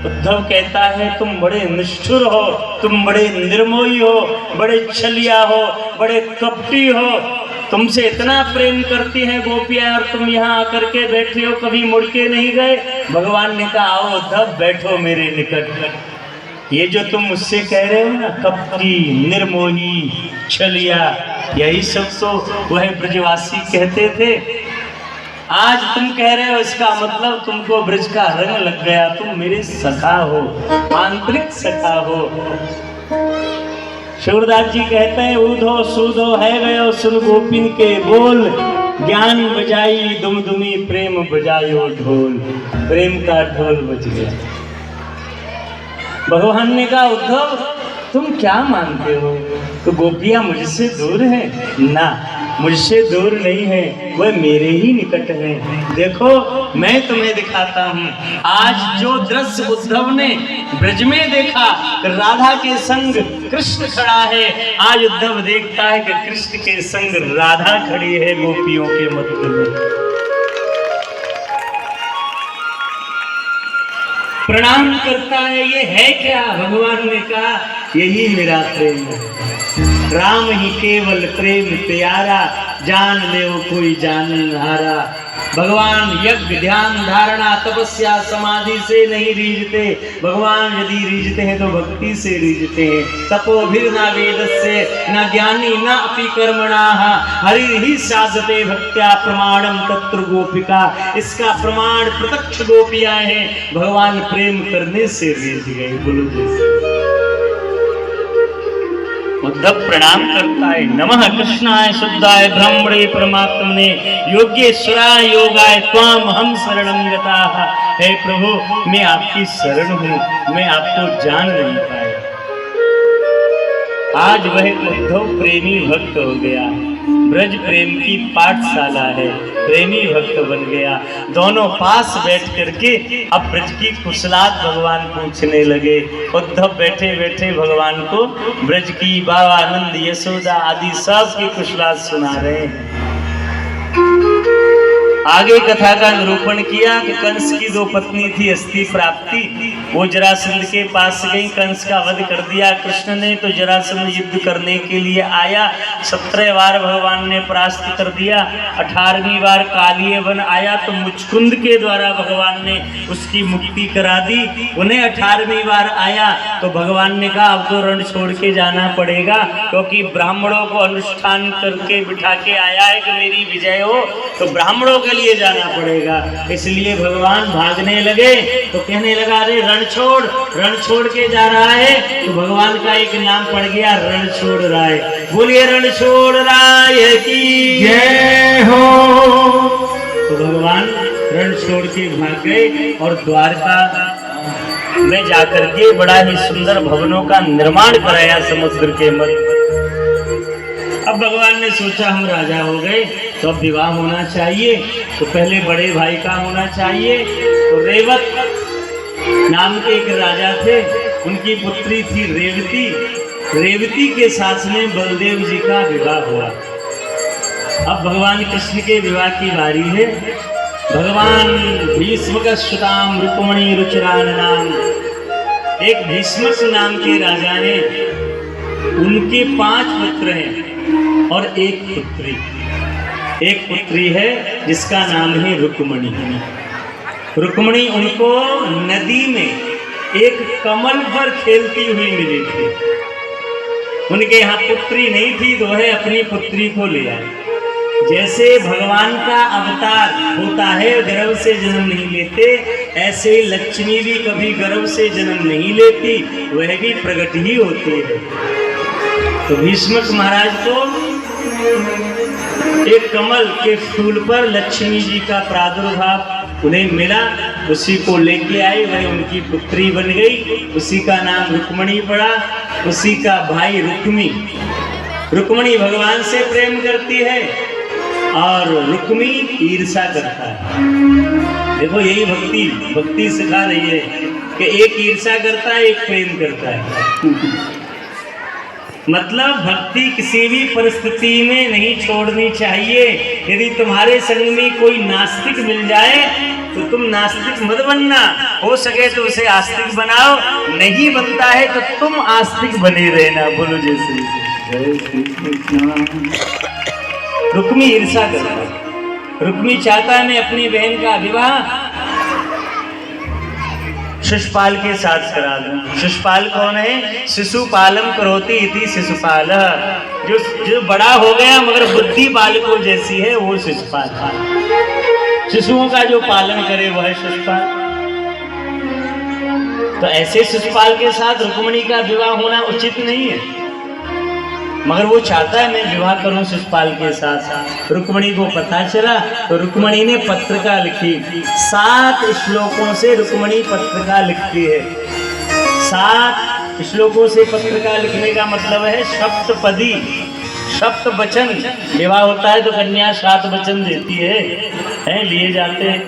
उद्धव कहता है तुम बड़े निष्ठुर हो, तुम बड़े निर्मोही हो, बड़े छलिया हो, बड़े कपटी हो, तुमसे इतना प्रेम करती हैं गोपियां और तुम यहाँ आकर के बैठे हो, कभी मुड़ के नहीं गए। भगवान ने कहा आओ उद्धव बैठो मेरे निकट। ये जो तुम मुझसे कह रहे हो ना कपटी, निर्मोही, छलिया, यही सब तो वह ब्रजवासी कहते थे। आज तुम कह रहे हो इसका मतलब तुमको ब्रज का रंग लग गया, तुम मेरे सखा हो, आंतरिक सखा हो। शिवदास जी कहते हैं ऊधो सूधो है गयो सुन गोपिन के बोल, ज्ञान बजाई दुमदुमी प्रेम बजायो ढोल। प्रेम का ढोल बज गया। भगवान ने कहा उद्धव तुम क्या मानते हो, तो गोपियां मुझसे दूर हैं? ना, मुझसे दूर नहीं है, वह मेरे ही निकट है। देखो मैं तुम्हें दिखाता हूँ। आज जो दृश्य उद्धव ने ब्रज में देखा, राधा के संग कृष्ण खड़ा है, आज उद्धव देखता है कि कृष्ण के संग राधा खड़ी है गोपियों के मध्य में। प्रणाम करता है, ये है क्या? भगवान ने कहा यही मेरा प्रेम है। राम ही केवल प्रेम प्यारा, जान ले वो कोई जान हारा। भगवान यज्ञ ध्यान धारणा तपस्या समाधि से नहीं रीझते, भगवान यदि रीझते हैं तो भक्ति से रीझते हैं। तपोभिर न वेदस्य न ज्ञानी न अपि कर्मणाः, हरि ही साधते भक्त्या प्रमाणम तत्र गोपिका। इसका प्रमाण प्रत्यक्ष गोपियां हैं, भगवान प्रेम करने से रीझ गए। बोलो जैसे उद्धव प्रणाम करता है, नमः कृष्णाय शुद्धाय ब्रह्मणे परमात्मने योगेश्वराय योगाय त्वाम हम शरणं गताः। हे प्रभु मैं आपकी शरण हूँ, मैं आपको जान नहीं पाया। आज वह उद्धव प्रेमी भक्त हो गया। ब्रज प्रेम की पाठशाला है, प्रेमी भक्त बन गया। दोनों पास बैठ करके अब ब्रज की कुशलात भगवान पूछने लगे। उद्धव बैठे बैठे भगवान को ब्रज की बाबा नंद यशोदा आदि सब की कुशलात सुना रहे हैं। आगे कथा का निरूपण किया कि कंस की दो पत्नी थी अस्ति प्राप्ति, वो जरासंध के पास गई, कंस का वध कर दिया कृष्ण ने। तो जरासंध युद्ध करने के लिए आया, 17 बार भगवान ने परास्त कर दिया। 18वीं बार कालिय वन आया तो मुचकुंद के द्वारा भगवान ने उसकी मुक्ति करा दी। उन्हें 18वीं बार आया तो भगवान ने कहा अब तो रण छोड़ के जाना पड़ेगा, क्योंकि ब्राह्मणों को अनुष्ठान करके बिठा के आया है कि मेरी विजय हो, तो ब्राह्मणों के लिए जाना पड़ेगा। इसलिए भगवान भागने लगे तो कहने लगा अरे रण छोड़ के जा रहा है। तो भगवान का एक नाम पड़ गया रण छोड़ राय। बोलिए रण छोड़ राय की जय हो। तो भगवान रण छोड़ के भाग गए और द्वारका में जाकर के बड़ा ही सुंदर भवनों का निर्माण कराया समुद्र के मध्य। अब भगवान ने सोचा हम राजा हो गए तो अब विवाह होना चाहिए, तो पहले बड़े भाई का होना चाहिए। तो रेवत नाम के एक राजा थे, उनकी पुत्री थी रेवती। रेवती के साथ में बलदेव जी का विवाह हुआ। अब भगवान कृष्ण के विवाह की बारी है। भगवान भीष्मकश्रुताम रुक्मणी रुचिरान नाम, एक भीष्मक नाम के राजा हैं, उनके 5 पुत्र हैं और एक पुत्री है जिसका नाम है रुक्मणी। रुक्मणी उनको नदी में एक कमल पर खेलती हुई मिली थी। उनके यहाँ पुत्री नहीं थी तो वह अपनी पुत्री को ले आए। जैसे भगवान का अवतार होता है गर्भ से जन्म नहीं लेते, ऐसे लक्ष्मी भी कभी गर्भ से जन्म नहीं लेती, वह भी प्रकट ही होती है। तो भीष्मक महाराज को एक कमल के फूल पर लक्ष्मी जी का प्रादुर्भाव उन्हें मिला, उसी को लेके आए, वह उनकी पुत्री बन गई। उसी का नाम रुक्मणी पड़ा। उसी का भाई रुक्मणी भगवान से प्रेम करती है और रुक्मी ईर्षा करता है। देखो यही भक्ति सिखा रही है कि एक ईर्षा करता है, एक प्रेम करता है। मतलब भक्ति किसी भी परिस्थिति में नहीं छोड़नी चाहिए। यदि तुम्हारे संग में कोई नास्तिक मिल जाए तो तुम नास्तिक मत बनना, हो सके तो उसे आस्तिक बनाओ, नहीं बनता है तो तुम आस्तिक बने रहना। बोलो जय श्री कृष्ण। रुक्मी ईर्षा करता, रुक्मी चाहता है मैं अपनी बहन का विवाह शिशुपाल के साथ करा दूं। शिशुपाल कौन है? शिशुपालम करोति इति शिशुपाल, जो बड़ा हो गया मगर बुद्धि बालकों जैसी है वो शिशुपाल। शिशुओं का जो पालन करे वह है शिशुपाल। तो ऐसे शिशुपाल के साथ रुक्मिणी का विवाह होना उचित नहीं है, मगर वो चाहता है मैं विवाह करूं शिशुपाल के साथ। रुक्मिणी को पता चला तो रुक्मिणी ने पत्रिका लिखी। 7 श्लोकों से रुक्मिणी पत्रिका लिखती है। 7 श्लोकों से पत्रिका लिखने का मतलब है सप्तपदी, सप्त वचन। विवाह होता है तो कन्या 7 वचन देती है लिए जाते हैं।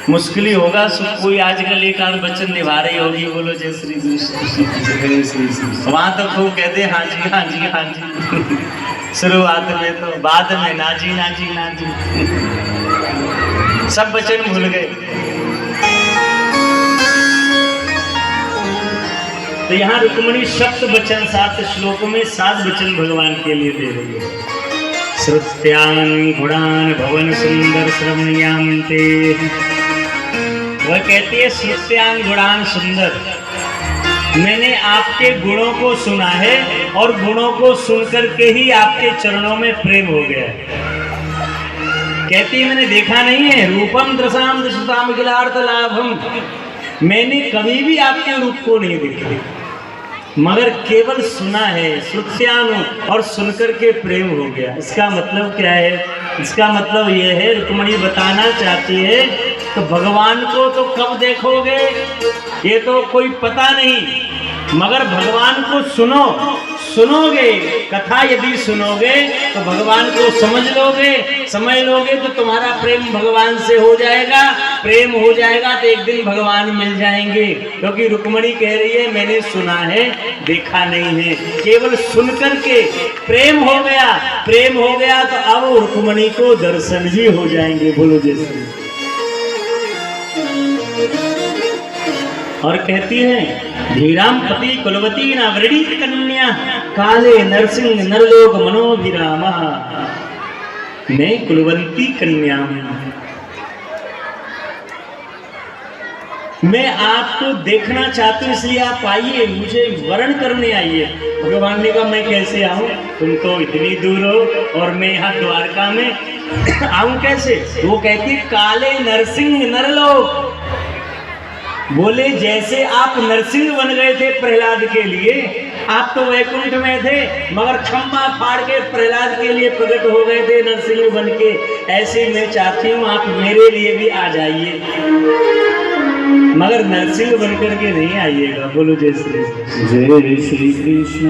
मुश्किल ही होगा कोई आजकल एक आध वचन निभा रही होगी। बोलो जय श्री कृष्ण। वहां तो खूब कहते हाँ जी हाँ जी हाँ जी शुरुआत में, तो बाद में ना जी ना जी ना जी, सब वचन भूल गए। तो यहाँ रुक्मिणी सप्त वचन 7 श्लोकों में 7 वचन भगवान के लिए दे रही है। श्रुत्यान गुणान भवन सुंदर श्रवणीयांते, वह कहती है श्रुत्यान गुणान सुंदर, मैंने आपके गुणों को सुना है और गुणों को सुनकर के ही आपके चरणों में प्रेम हो गया है। कहती है मैंने देखा नहीं है, रूपम दृशाम दृष्टाम अखिलार्थ लाभम, मैंने कभी भी आपके रूप को नहीं देखा मगर केवल सुना है। श्रुत्यानु, और सुनकर के प्रेम हो गया। इसका मतलब क्या है? इसका मतलब यह है रुक्मिणी बताना चाहती है तो भगवान को तो कब देखोगे ये तो कोई पता नहीं, मगर भगवान को सुनोगे, कथा यदि सुनोगे तो भगवान को समझ लोगे तो तुम्हारा प्रेम भगवान से हो जाएगा। प्रेम हो जाएगा तो एक दिन भगवान मिल जाएंगे। क्योंकि रुक्मिणी कह रही है मैंने सुना है देखा नहीं है, केवल सुनकर के प्रेम हो गया तो अब रुक्मिणी को दर्शन भी हो जाएंगे। बोलो जैसे। और कहती है धीराम पति कुलवती नावृणी कन्या काले नरसिंह नरलोक मनोभिरामा, मैं कुलवंती कन्या हूं, मैं आपको देखना चाहती हूँ इसलिए आप आइए, मुझे वर्ण करने आइए। भगवान ने कहा मैं कैसे आऊं, तुम तो इतनी दूर हो और मैं यहाँ द्वारका में आऊं कैसे? वो कहती काले नरसिंह नरलोक, बोले जैसे आप नरसिंह बन गए थे प्रहलाद के लिए, आप तो वैकुंठ में थे मगर खम्बा फाड़ के प्रहलाद के लिए प्रकट हो गए थे नरसिंह बन के, ऐसे मैं चाहती हूँ आप मेरे लिए भी आ जाइए, मगर नरसिंह बनकर के नहीं आइएगा। बोलो जय श्री कृष्ण।